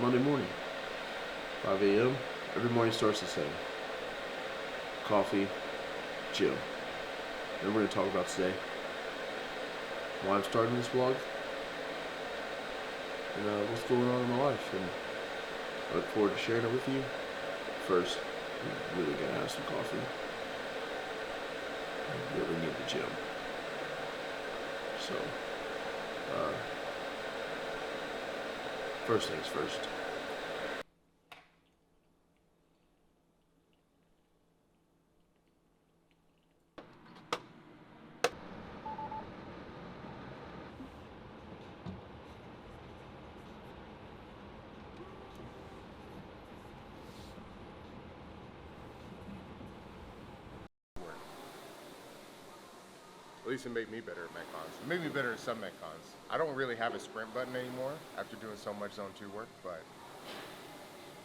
Monday morning, 5 a.m. Every morning starts the same. Coffee, chill. And we're going to talk about today why I'm starting this vlog and what's going on in my life. And I look forward to sharing it with you. First, I'm really going to have some coffee. I really need the gym. So, first things first. At least it made me better at Metcons. It made me better at some Metcons. I don't really have a sprint button anymore after doing so much Zone 2 work, but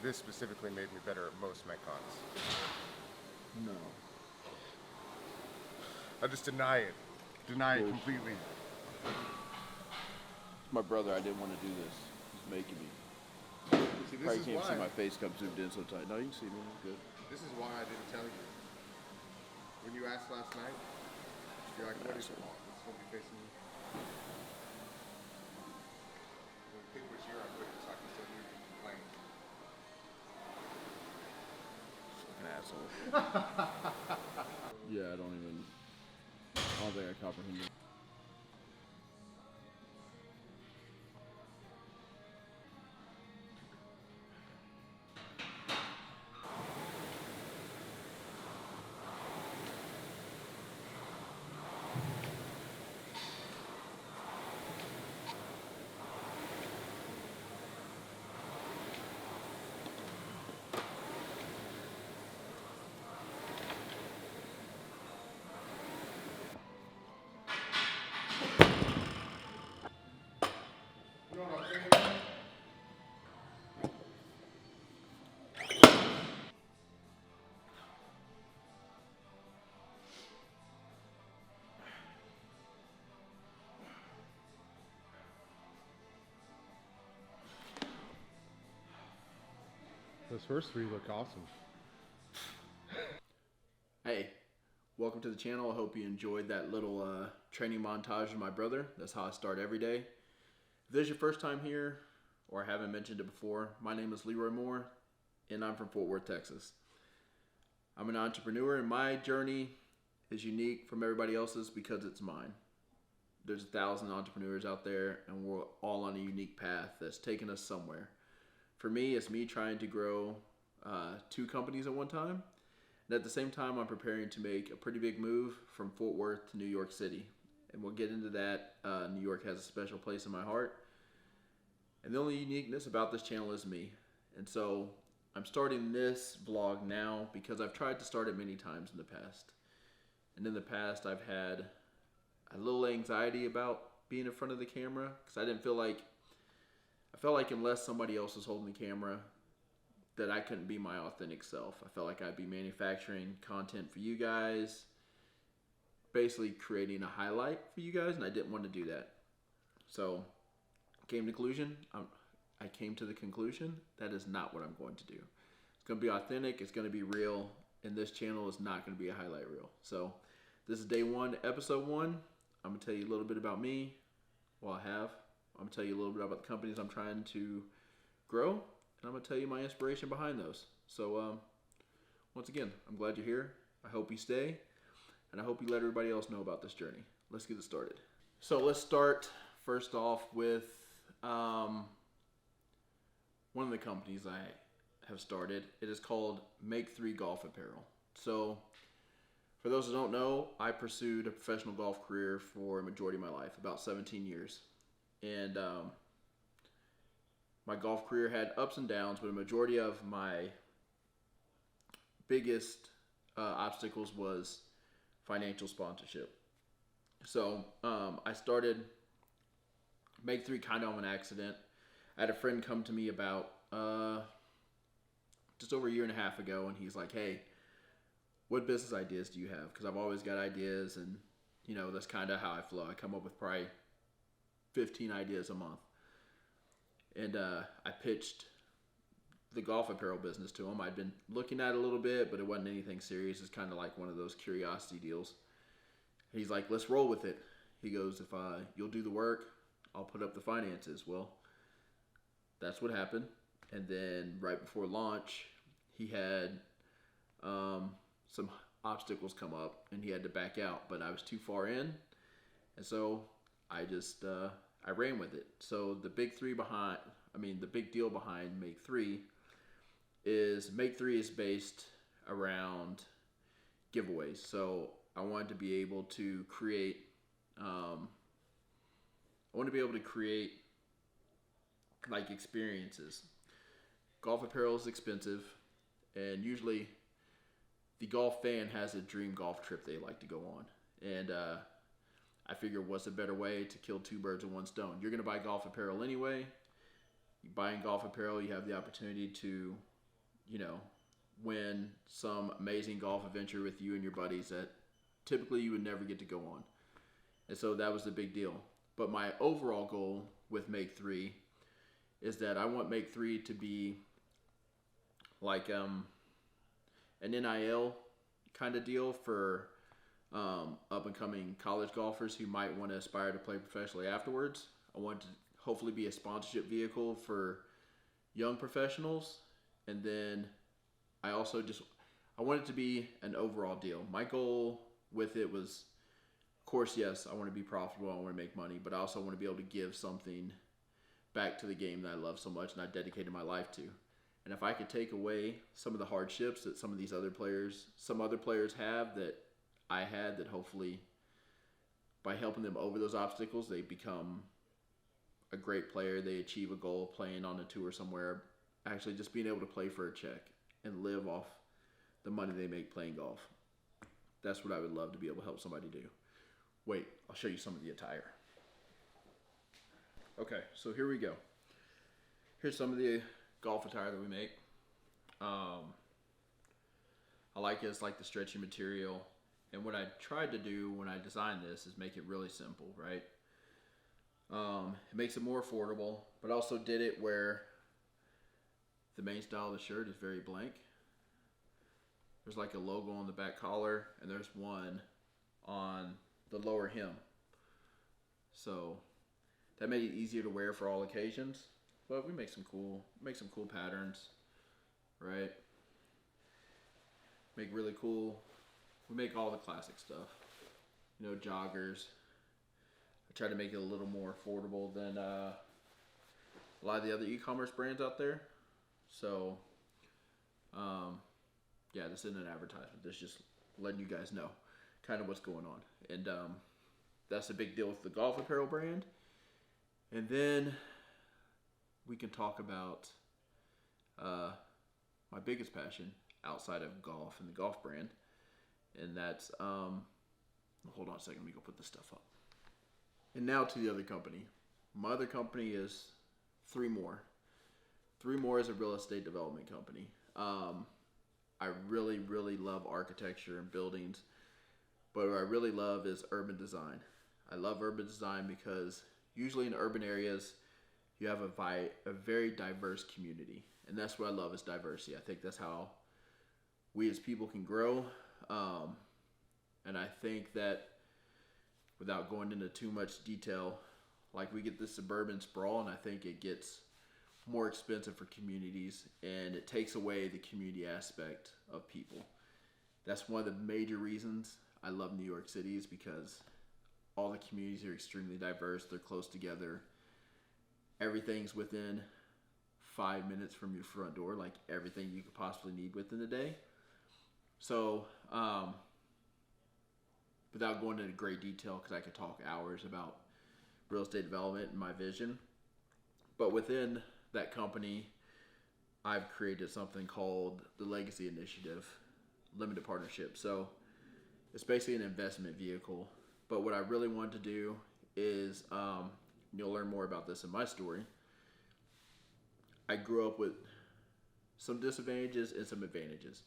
this specifically made me better at most Metcons. No. I just deny it. Deny it completely. My brother, I didn't want to do this. He's making me. See, Probably can't see my face come zoomed in so tight. No, you can see me. I'm good. This is why I didn't tell you. When you asked last night, you're like, what is it? It's going to be facing you. When the pick was here, I put it so I can still hear you playing. Fucking asshole. Yeah, I don't think I comprehend it. You know what I'm saying? Those first three look awesome. Hey, welcome to the channel. I hope you enjoyed that little training montage of my brother. That's how I start every day. If this is your first time here, or I haven't mentioned it before, my name is Leroy Moore, and I'm from Fort Worth, Texas. I'm an entrepreneur, and my journey is unique from everybody else's because it's mine. There's 1,000 entrepreneurs out there, and we're all on a unique path that's taken us somewhere. For me, it's me trying to grow 2 companies at one time. And at the same time, I'm preparing to make a pretty big move from Fort Worth to New York City. And we'll get into that. New York has a special place in my heart. And the only uniqueness about this channel is me. And so I'm starting this vlog now because I've tried to start it many times in the past. And in the past, I've had a little anxiety about being in front of the camera because I felt like unless somebody else was holding the camera, that I couldn't be my authentic self. I felt like I'd be manufacturing content for you guys, basically creating a highlight for you guys, and I didn't want to do that. So I came to the conclusion that is not what I'm going to do. It's going to be authentic, it's going to be real, and this channel is not going to be a highlight reel. So this is day 1, episode 1. I'm going to tell you a little bit about me. Well, I'm going to tell you a little bit about the companies I'm trying to grow, and I'm going to tell you my inspiration behind those. So once again, I'm glad you're here. I hope you stay, and I hope you let everybody else know about this journey. Let's get it started. So let's start first off with one of the companies I have started. It is called Mak3 Golf Apparel. So for those who don't know, I pursued a professional golf career for a majority of my life, about 17 years. And my golf career had ups and downs, but a majority of my biggest obstacles was financial sponsorship. So I started Mak3 kind of on an accident. I had a friend come to me about just over a year and a half ago, and he's like, hey, what business ideas do you have? Because I've always got ideas, and that's kind of how I flow. I come up with probably 15 ideas a month. And I pitched the golf apparel business to him. I'd been looking at it a little bit, but it wasn't anything serious. It's kind of like one of those curiosity deals. He's like, let's roll with it. He goes, if you'll do the work, I'll put up the finances. Well, that's what happened. And then right before launch, he had some obstacles come up and he had to back out, but I was too far in. And so I just, I ran with it. So the big deal behind Mak3 is Mak3 is based around giveaways. So I wanted to be able to create, like experiences. Golf apparel is expensive, and usually the golf fan has a dream golf trip they like to go on. And I figure what's a better way to kill two birds with one stone? You're going to buy golf apparel anyway. You buying golf apparel, you have the opportunity to, win some amazing golf adventure with you and your buddies that typically you would never get to go on. And so that was the big deal. But my overall goal with Mak3 is that I want Mak3 to be like an NIL kind of deal for up and coming college golfers who might want to aspire to play professionally afterwards. I want to hopefully be a sponsorship vehicle for young professionals. And then I want it to be an overall deal. My goal with it was, of course, yes, I want to be profitable, I want to make money, but I also want to be able to give something back to the game that I love so much and I dedicated my life to. And if I could take away some of the hardships that some other players have that I had, that hopefully by helping them over those obstacles, they become a great player, they achieve a goal playing on a tour somewhere, actually just being able to play for a check and live off the money they make playing golf. That's what I would love to be able to help somebody do. Wait, I'll show you some of the attire. Okay, so here we go. Here's some of the golf attire that we make. I like it. It's like the stretchy material. And what I tried to do when I designed this is make it really simple, right? It makes it more affordable, but also did it where the main style of the shirt is very blank. There's like a logo on the back collar, and there's one on the lower hem. So that made it easier to wear for all occasions. But we make some cool patterns, right? We make all the classic stuff. Joggers. I try to make it a little more affordable than a lot of the other e-commerce brands out there. So, yeah, this isn't an advertisement. This is just letting you guys know kind of what's going on. And that's a big deal with the golf apparel brand. And then we can talk about my biggest passion outside of golf and the golf brand. And that's, hold on a second, let me go put this stuff up. And now to the other company. My other company is 3 More. 3 More is a real estate development company. I really, really love architecture and buildings, but what I really love is urban design. I love urban design because usually in urban areas, you have a very diverse community. And that's what I love, is diversity. I think that's how we as people can grow. And I think that without going into too much detail, like we get this suburban sprawl, and I think it gets more expensive for communities, and it takes away the community aspect of people. That's one of the major reasons I love New York City, is because all the communities are extremely diverse. They're close together. Everything's within 5 minutes from your front door, like everything you could possibly need within the day. So, without going into great detail, because I could talk hours about real estate development and my vision, but within that company, I've created something called the Legacy Initiative Limited Partnership. So it's basically an investment vehicle. But what I really wanted to do is, you'll learn more about this in my story. I grew up with some disadvantages and some advantages.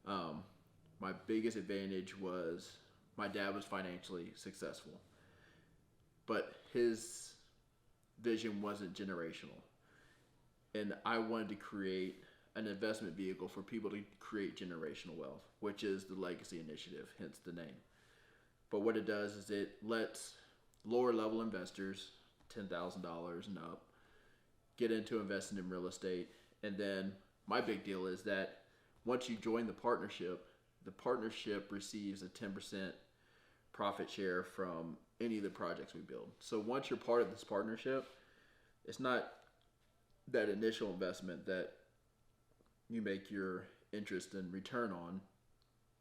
My biggest advantage was my dad was financially successful, but his vision wasn't generational. And I wanted to create an investment vehicle for people to create generational wealth, which is the Legacy Initiative, hence the name. But what it does is it lets lower level investors, $10,000 and up, get into investing in real estate. And then my big deal is that once you join the partnership receives a 10% profit share from any of the projects we build. So once you're part of this partnership, it's not that initial investment that you make your interest and return on.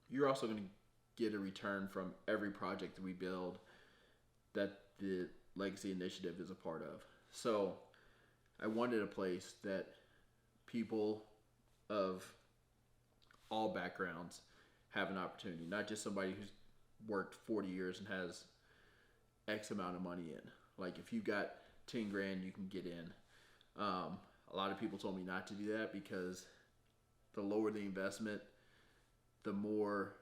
You're also going to get a return from every project that we build that the Legacy Initiative is a part of. So I wanted a place that people of all backgrounds have an opportunity, not just somebody who's worked 40 years and has X amount of money in. Like if you've got 10 grand, you can get in. A lot of people told me not to do that because the lower the investment, the more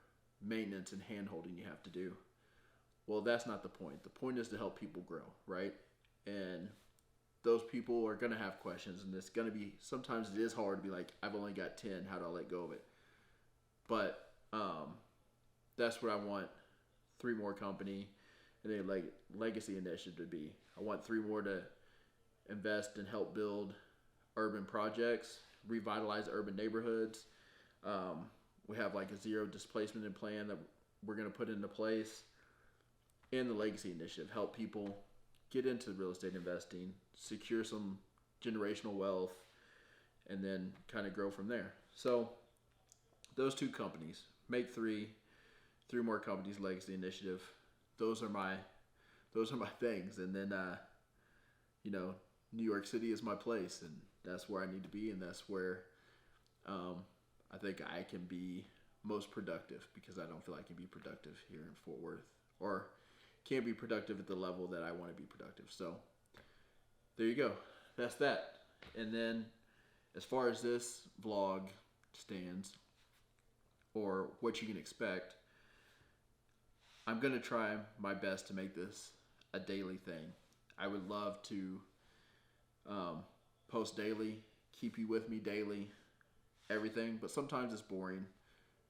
maintenance and hand holding you have to do. Well, that's not the point. The point is to help people grow, right? And those people are going to have questions, and it's going to be, sometimes it is hard to be like, I've only got 10, how do I let go of it? But that's what I want 3 more company and a Legacy Initiative to be. I want 3 more to invest and help build urban projects, revitalize urban neighborhoods. We have like a zero displacement plan that we're going to put into place. And the Legacy Initiative, help people get into real estate investing, secure some generational wealth, and then kind of grow from there. So those 2 companies, Mak3, 3 more companies, Legacy Initiative. Those are my things. And then New York City is my place, and that's where I need to be, and that's where I think I can be most productive, because I don't feel I can be productive here in Fort Worth, or can't be productive at the level that I want to be productive. So there you go. That's that. And then as far as this vlog stands, or what you can expect, I'm going to try my best to make this a daily thing. I would love to post daily, keep you with me daily, everything, but sometimes it's boring.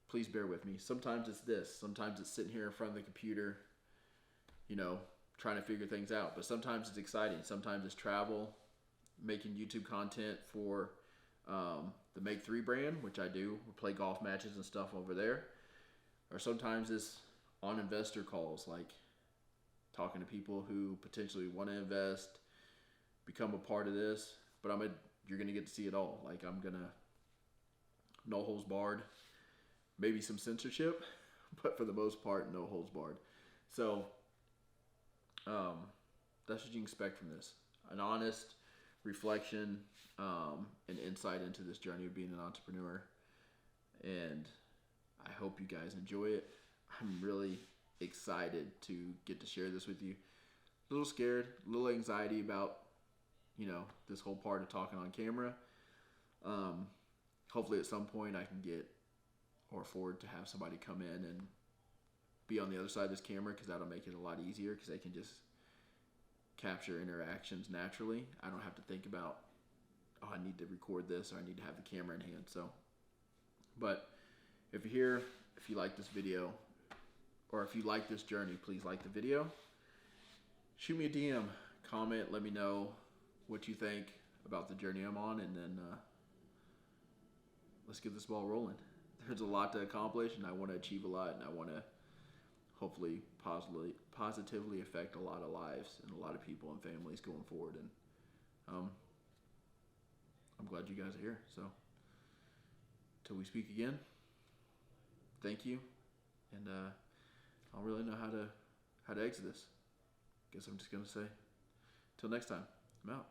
Please bear with me. Sometimes it's this. Sometimes it's sitting here in front of the computer, trying to figure things out. But sometimes it's exciting. Sometimes it's travel, making YouTube content for the Mak3 brand, which I do. We play golf matches and stuff over there. Or sometimes it's on investor calls, like talking to people who potentially want to invest, become a part of this. But you're going to get to see it all. Like I'm going to, no holds barred, maybe some censorship, but for the most part, no holds barred. So that's what you can expect from this. An honest reflection and insight into this journey of being an entrepreneur. And I hope you guys enjoy it. I'm really excited to get to share this with you. A little scared, a little anxiety about, this whole part of talking on camera. Hopefully at some point I can get or afford to have somebody come in and be on the other side of this camera, because that'll make it a lot easier, because they can just capture interactions naturally. I don't have to think about, I need to record this, or I need to have the camera in hand. So, but if you're here, if you like this video, or if you like this journey, please like the video. Shoot me a DM, comment, let me know what you think about the journey I'm on, and then let's get this ball rolling. There's a lot to accomplish, and I want to achieve a lot, and I want to hopefully positively affect a lot of lives and a lot of people and families going forward. And I'm glad you guys are here. So till we speak again, thank you. And I don't really know how to exit this. Guess I'm just gonna say till next time. I'm out.